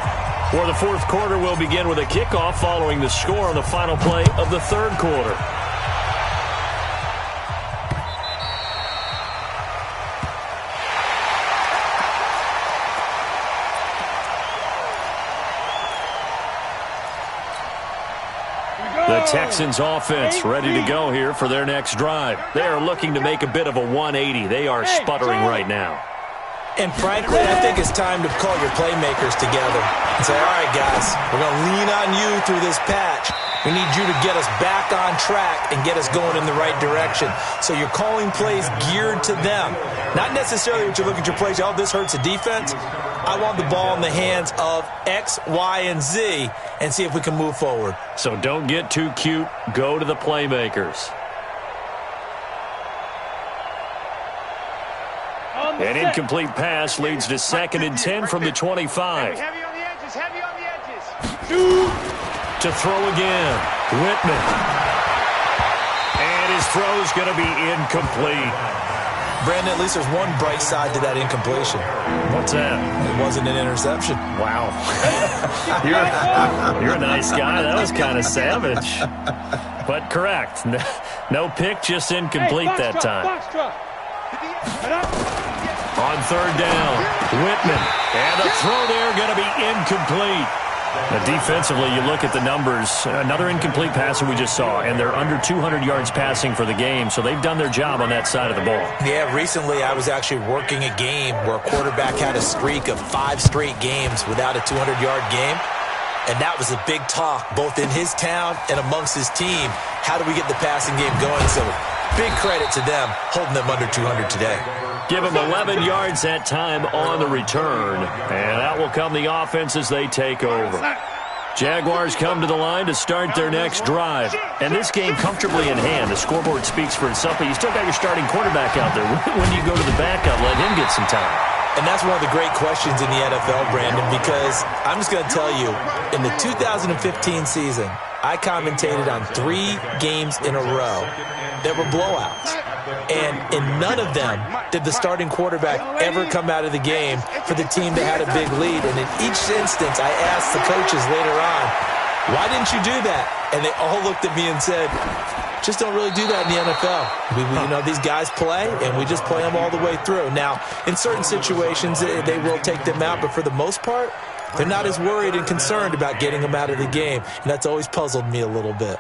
S2: For the 4th quarter, we'll begin with a kickoff following the score on the final play of the 3rd quarter. The Texans offense ready to go here for their next drive. They are looking to make a bit of a 180. They are sputtering right now.
S3: And frankly, I think it's time to call your playmakers together and say, all right, guys, we're going to lean on you through this patch. We need you to get us back on track and get us going in the right direction. So you're calling plays geared to them. Not necessarily what you look at your plays, oh, this hurts the defense. I want the ball in the hands of X, Y, and Z and see if we can move forward.
S2: So don't get too cute. Go to the playmakers. An incomplete pass leads to 2nd and 10 from the 25.
S5: Heavy on the edges, heavy on the edges.
S2: To throw again, Whitman. And his throw's going to be incomplete.
S3: Brandon, at least there's one bright side to that incompletion.
S2: What's that?
S3: It wasn't an interception.
S2: Wow. You're a nice guy. That was kind of savage. But correct. No pick, just incomplete that time. On 3rd down, Whitman. And the throw there going to be incomplete. Now, defensively, you look at the numbers. Another incomplete pass that we just saw, and they're under 200 yards passing for the game, so they've done their job on that side of the ball.
S3: Yeah, recently I was actually working a game where a quarterback had a streak of 5 straight games without a 200-yard game, and that was a big talk both in his town and amongst his team. How do we get the passing game going? So big credit to them holding them under 200 today.
S2: Give them 11 yards that time on the return. And out will come the offense as they take over. Jaguars come to the line to start their next drive. And this game comfortably in hand. The scoreboard speaks for itself, but you still got your starting quarterback out there. When do you go to the backup? Let him get some time.
S3: And that's one of the great questions in the NFL, Brandon, because I'm just going to tell you, in the 2015 season, I commentated on 3 games in a row that were blowouts. And in none of them did the starting quarterback ever come out of the game for the team that had a big lead. And in each instance, I asked the coaches later on, why didn't you do that? And they all looked at me and said, just don't really do that in the NFL. You know, these guys play, and we just play them all the way through. Now, in certain situations, they will take them out, but for the most part, they're not as worried and concerned about getting them out of the game. And that's always puzzled me a little bit.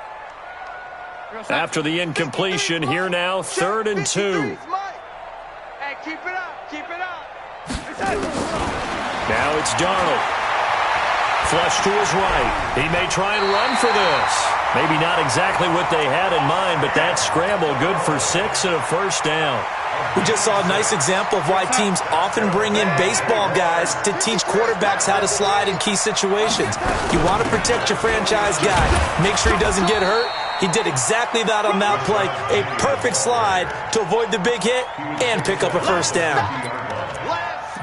S2: After the incompletion, here now, 3rd and 2.
S5: Hey, keep it up, keep it up.
S2: Now it's Darnold. Flush to his right. He may try and run for this. Maybe not exactly what they had in mind, but that scramble good for 6 and a first down.
S3: We just saw a nice example of why teams often bring in baseball guys to teach quarterbacks how to slide in key situations. You want to protect your franchise guy. Make sure he doesn't get hurt. He did exactly that on that play. A perfect slide to avoid the big hit and pick up a first down.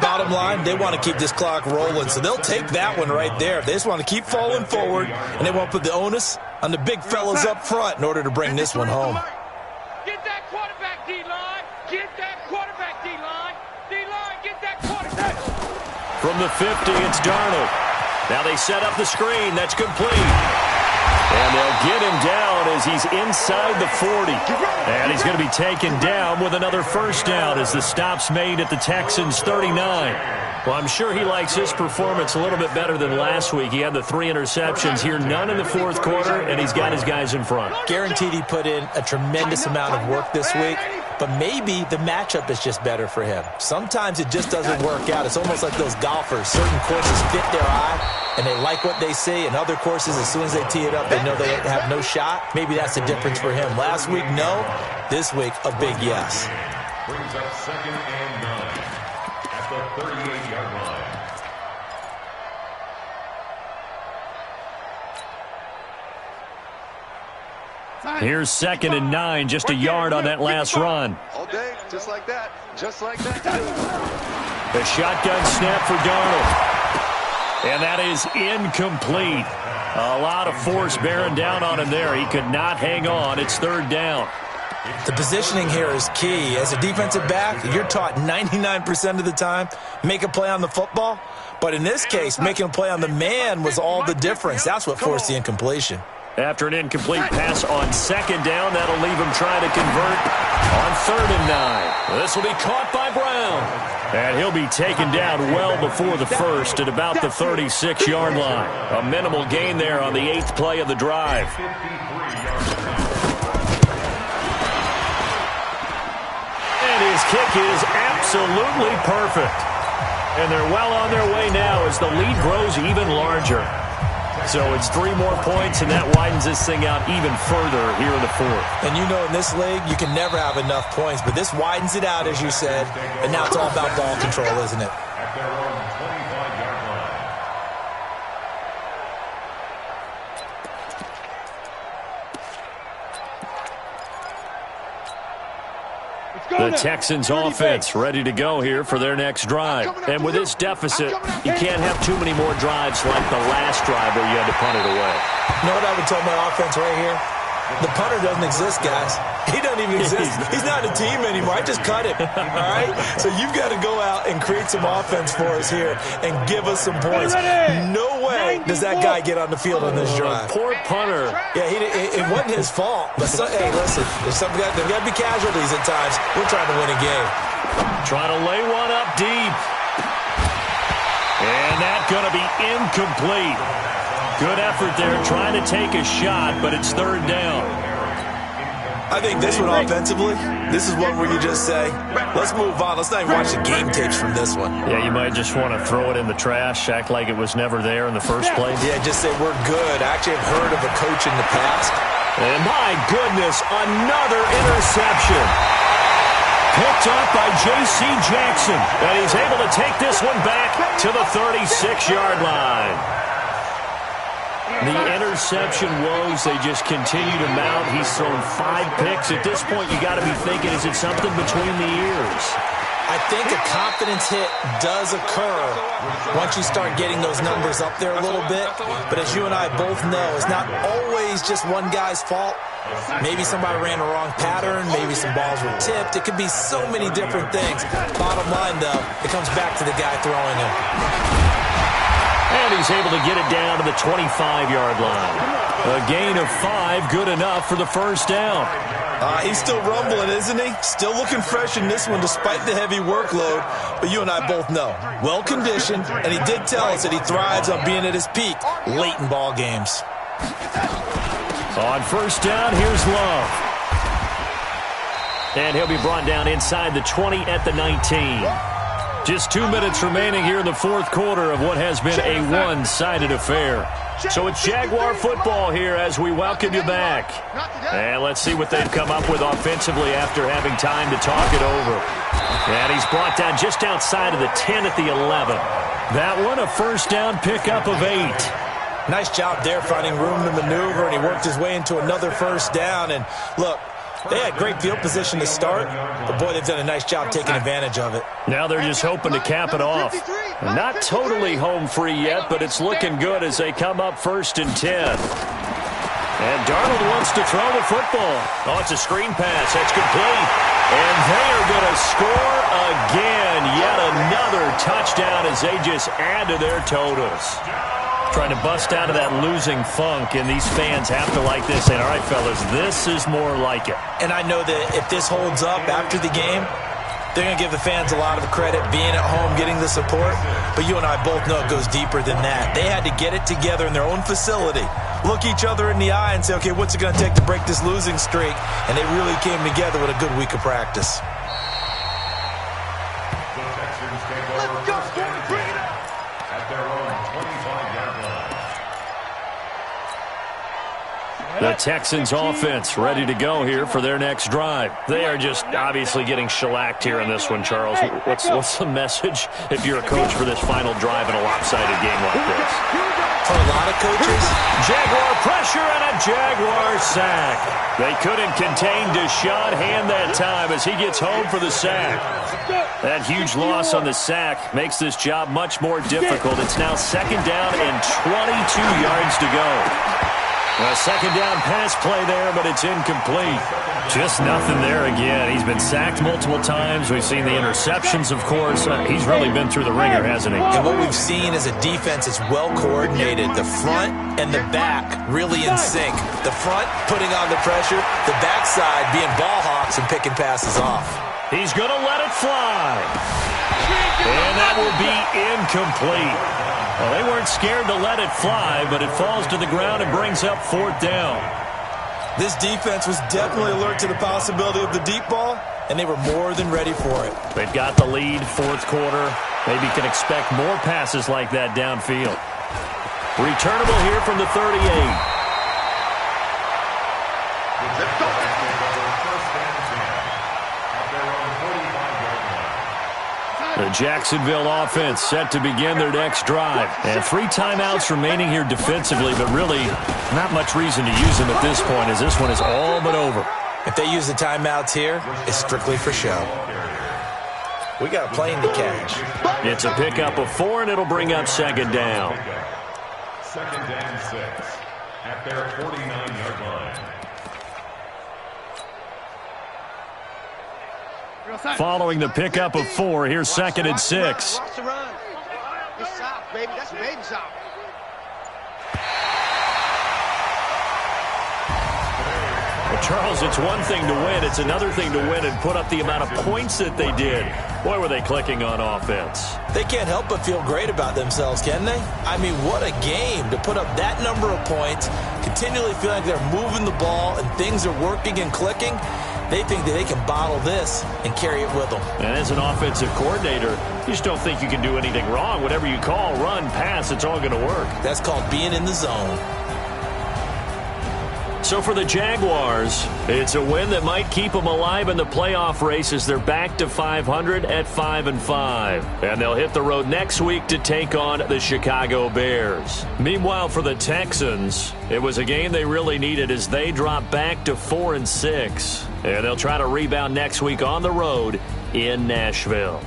S3: Bottom line, they want to keep this clock rolling, so they'll take that one right there. They just want to keep falling forward, and they want to put the onus on the big fellas up front in order to bring this one home.
S5: Get that quarterback, D-line. Get that quarterback, D-line. D-line, get that quarterback.
S2: From the 50, it's Darnold. Now they set up the screen. That's complete. And they'll get him down as he's inside the 40. And he's going to be taken down with another first down as the stop's made at the Texans' 39. Well, I'm sure he likes his performance a little bit better than last week. He had the 3 interceptions here, none in the 4th quarter, and he's got his guys in front.
S3: Guaranteed he put in a tremendous amount of work this week, but maybe the matchup is just better for him. Sometimes it just doesn't work out. It's almost like those golfers. Certain courses fit their eye, and they like what they see, and other courses, as soon as they tee it up, they know they have no shot. Maybe that's the difference for him. Last week, no. This week, a big yes.
S4: Brings up 2nd and 9 at the 38-yard line.
S2: Here's 2nd and 9, just a yard on that last run.
S5: All day, just like that, just like that.
S2: The shotgun snap for Darnold. And that is incomplete. A lot of force bearing down on him there. He could not hang on. It's 3rd down.
S3: The positioning here is key. As a defensive back, you're taught 99% of the time, make a play on the football. But in this case, making a play on the man was all the difference. That's what forced the incompletion.
S2: After an incomplete pass on 2nd down, that'll leave him trying to convert on 3rd and 9. This will be caught by Brown. And he'll be taken down well before the first at about the 36-yard line. A minimal gain there on the 8th play of the drive. And his kick is absolutely perfect. And they're well on their way now as the lead grows even larger. So it's 3 more points, and that widens this thing out even further here in the 4th.
S3: And you know in this league, you can never have enough points, but this widens it out, as you said, and now it's all about ball control, isn't it?
S4: At their own 25-yard line.
S2: The Texans offense ready to go here for their next drive. And with this deficit, you can't have too many more drives like the last drive where you had to punt it away.
S3: You know what I would tell my offense right here? The punter doesn't exist, guys. He doesn't even exist. He's not a team anymore. I just cut him, all right? So you've got to go out and create some offense for us here and give us some points. No way does that guy get on the field on this drive.
S2: Poor punter.
S3: Yeah, it wasn't his fault. But hey, listen, there's got to be casualties at times. We're trying to win a game.
S2: Trying to lay one up deep. And that's going to be incomplete. Good effort there, trying to take a shot, but it's 3rd down.
S3: I think this one offensively, this is one where you just say, let's move on. Let's not even watch the game tapes from this one.
S2: Yeah, you might just want to throw it in the trash, act like it was never there in the first place.
S3: Yeah, just say we're good. I actually have heard of a coach in the past.
S2: And my goodness, another interception. Picked up by J.C. Jackson. And he's able to take this one back to the 36-yard line. The interception woes, they just continue to mount. He's thrown 5 picks. At this point, you got to be thinking, is it something between the ears?
S3: I think a confidence hit does occur once you start getting those numbers up there a little bit. But as you and I both know, it's not always just one guy's fault. Maybe somebody ran the wrong pattern. Maybe some balls were tipped. It could be so many different things. Bottom line, though, it comes back to the guy throwing them.
S2: And he's able to get it down to the 25-yard line. A gain of 5, good enough for the first down.
S3: He's still rumbling, isn't he? Still looking fresh in this one despite the heavy workload. But you and I both know, well-conditioned, and he did tell us that he thrives on being at his peak late in ball games.
S2: On first down, here's Love. And he'll be brought down inside the 20 at the 19. Just 2 minutes remaining here in the fourth quarter of what has been a one-sided affair. So it's Jaguar football here as we welcome you back. And let's see what they've come up with offensively after having time to talk it over. And he's brought down just outside of the 10 at the 11. That one, a first down pickup of 8.
S3: Nice job there finding room to maneuver, and he worked his way into another first down. And look, they had great field position to start, but boy, they've done a nice job taking advantage of it.
S2: Now they're just hoping to cap it off. Not totally home free yet, but it's looking good as they come up 1st and 10. And Darnold wants to throw the football. Oh, it's a screen pass. That's complete. And they are going to score again. Yet another touchdown as they just add to their totals. Trying to bust out of that losing funk, and these fans have to like this. And all right, fellas, this is more like it.
S3: And I know that if this holds up after the game, they're going to give the fans a lot of credit being at home, getting the support. But you and I both know it goes deeper than that. They had to get it together in their own facility, look each other in the eye and say, okay, what's it going to take to break this losing streak? And they really came together with a good week of practice.
S2: The Texans offense ready to go here for their next drive. They are just obviously getting shellacked here in this one, Charles. What's the message if you're a coach for this final drive in a lopsided game like this?
S3: For a lot of coaches,
S2: Jaguar pressure and a Jaguar sack. They couldn't contain Deshaun Hand that time as he gets home for the sack. That huge loss on the sack makes this job much more difficult. It's now 2nd down and 22 yards to go. A 2nd down pass play there, but it's incomplete. Just nothing there again. He's been sacked multiple times. We've seen the interceptions, of course. He's really been through the ringer, hasn't he?
S3: And what we've seen is a defense that's well coordinated. The front and the back really in sync. The front putting on the pressure, the backside being ball hawks and picking passes off.
S2: He's going to let it fly. And that will be incomplete. Well, they weren't scared to let it fly, but it falls to the ground and brings up 4th down.
S3: This defense was definitely alert to the possibility of the deep ball, and they were more than ready for it.
S2: They've got the lead, 4th quarter. Maybe can expect more passes like that downfield. Returnable here from the 38. The Jacksonville offense set to begin their next drive. And 3 timeouts remaining here defensively, but really not much reason to use them at this point as this one is all but over.
S3: If they use the timeouts here, it's strictly for show. We got a plane to catch.
S2: It's a pickup of 4, and it'll bring up 2nd down.
S4: 2nd and 6 at their 49-yard line.
S2: Following the pickup of 4, here's 2nd and 6. Well, Charles, it's one thing to win. It's another thing to win and put up the amount of points that they did. Boy, were they clicking on offense.
S3: They can't help but feel great about themselves, can they? I mean, what a game to put up that number of points, continually feel like they're moving the ball and things are working and clicking. They think that they can bottle this and carry it with them.
S2: And as an offensive coordinator, you just don't think you can do anything wrong. Whatever you call, run, pass, it's all going to work.
S3: That's called being in the zone.
S2: So for the Jaguars, it's a win that might keep them alive in the playoff race as they're back to 500 at 5-5. And they'll hit the road next week to take on the Chicago Bears. Meanwhile, for the Texans, it was a game they really needed as they drop back to 4-6. And they'll try to rebound next week on the road in Nashville.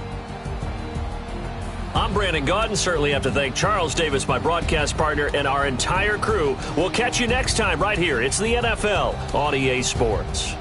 S2: I'm Brandon Gaudin. Certainly have to thank Charles Davis, my broadcast partner, and our entire crew. We'll catch you next time right here. It's the NFL on EA Sports.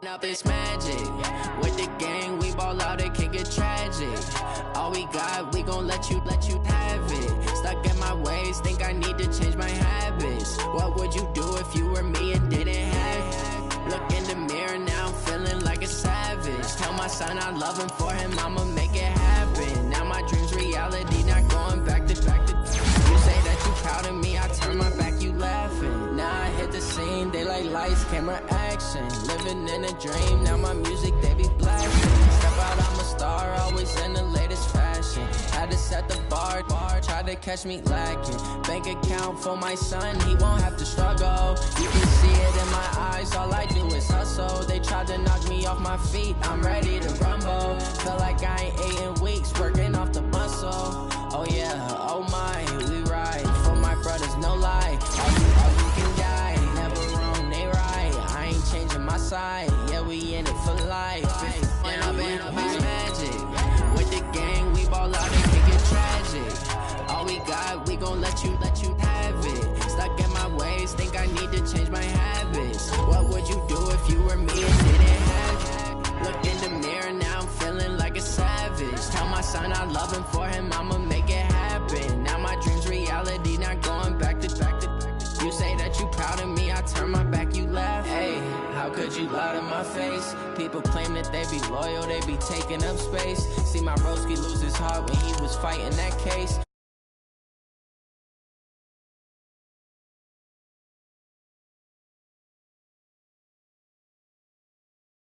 S6: Up this magic. With the gang, we ball out, it can get tragic. All we got, we gon' let you have it. Stuck in my ways, think I need to change my habits. What would you do if you were me and didn't have it? Look in the mirror, now I'm feeling like a savage. Tell my son I love him, for him I'ma make it happen. Now my dream's reality, not going back to. You say that you proud of me, I turn my back, you laughing. Now I hit the scene, they like lights, camera, action. Living in a dream, now my music, they be blasting. Step out, I'm a star, always in the latest fashion. Had to set the bar, try to catch me lacking. Bank account for my son, he won't have to struggle. You can see it in my eyes, all I do is hustle. They tried to knock me off my feet, I'm ready to rumble. Feel like I ain't ate in weeks, working off the muscle. Oh yeah, oh my, we ride for my brothers, no lie. All you can die, never wrong, they right. I ain't changing my side, yeah, we in it for life. When up in it's magic. With the gang, we ball out and kick it tragic. All we got, we gon' let you have it. Stuck in my ways, think I need to change my habits. What would you do if you were me and didn't have it? Look in the mirror, now I'm feeling like a savage. Tell my son I love him, for him I'ma make it happen. Now my dream's reality, not going back to. You say that you proud of me, I turn my back, you laugh. Hey, how could you lie to my face? People claim that they be loyal, they be taking up space. See my broski lose his heart when he was fighting that case.